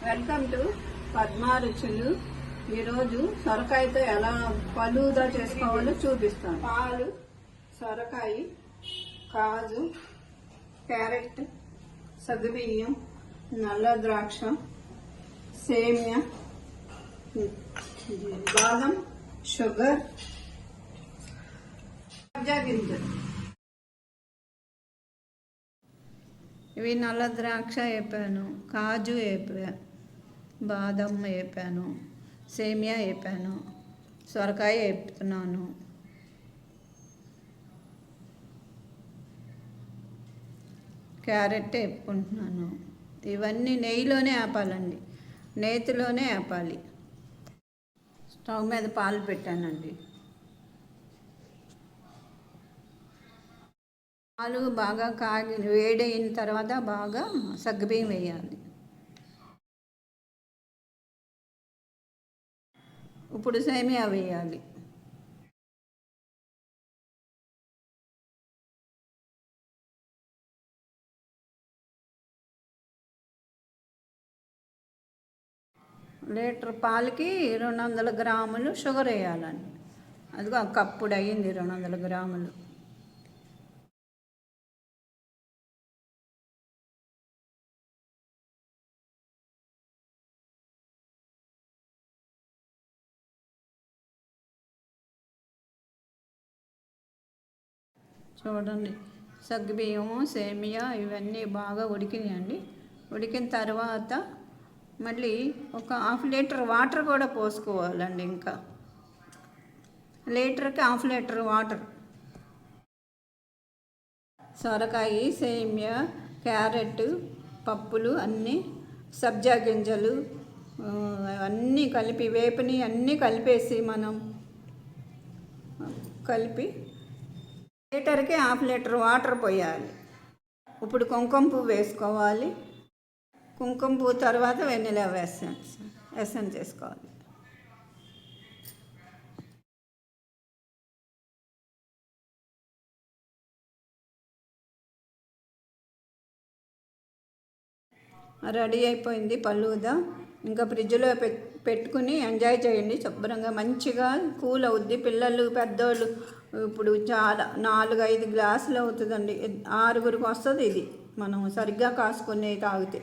Welcome to Padma రుచులు. ఈరోజు సొరకాయతో ఎలా ఫలూదా చేసుకోవాలో చూపిస్తాను. పాలు, సొరకాయ, కాజు, క్యారెట్, సగ్గుబియ్యం, నల్ల ద్రాక్ష, సేమియా, బాదం, షుగర్, గింజలు. ఇవి నల్ల ద్రాక్ష వేపాను, కాజు వేపా, బాదం వేపాను, సేమియా వేపాను, సొరకాయ వేపుతున్నాను. క్యారెట్ వేపుకుంటున్నాను. ఇవన్నీ నెయ్యిలోనే వేపాలండి, నేతిలోనే వేపాలి. స్టవ్ మీద పాలు పెట్టానండి. పాలు బాగా కాగి వేడైన తర్వాత బాగా సగ్గుబియ్యం వేయాలి. ఇప్పుడు సేమియా వేయాలి. లీటర్ పాలకి 200 గ్రాములు షుగర్ వేయాలండి. అదిగో కప్పుడు అయ్యింది 200 గ్రాములు. చూడండి, సగ్గుబియ్యము, సేమియా ఇవన్నీ బాగా ఉడికినాయండి. ఉడికిన తర్వాత మళ్ళీ ఒక ½ లీటర్ వాటర్ కూడా పోసుకోవాలండి. ఇంకా లీటర్కి ½ లీటర్ వాటర్. సొరకాయ, సేమియా, క్యారెట్, పప్పులు అన్నీ, సబ్జా గింజలు అన్నీ కలిపి వేపని అన్నీ కలిపేసి మనం కలిపి లీటర్కి ½ లీటర్ వాటర్ పోయాలి. ఇప్పుడు కుంకుమ పువ్వు వేసుకోవాలి. కుంకుమ పువ్వు తర్వాత వెన్నెలా ఎసెన్స్ చేసుకోవాలి. రెడీ అయిపోయింది ఫలూదా. ఇంకా ఫ్రిడ్జ్లో పెట్టుకుని ఎంజాయ్ చేయండి. శుభ్రంగా మంచిగా కూల్ అవుద్ది. పిల్లలు, పెద్దోళ్ళు ఇప్పుడు చాలా 4-5 గ్లాసులు అవుతుందండి. 6గురికి వస్తుంది ఇది మనం సరిగ్గా కాసుకొని తాగితే.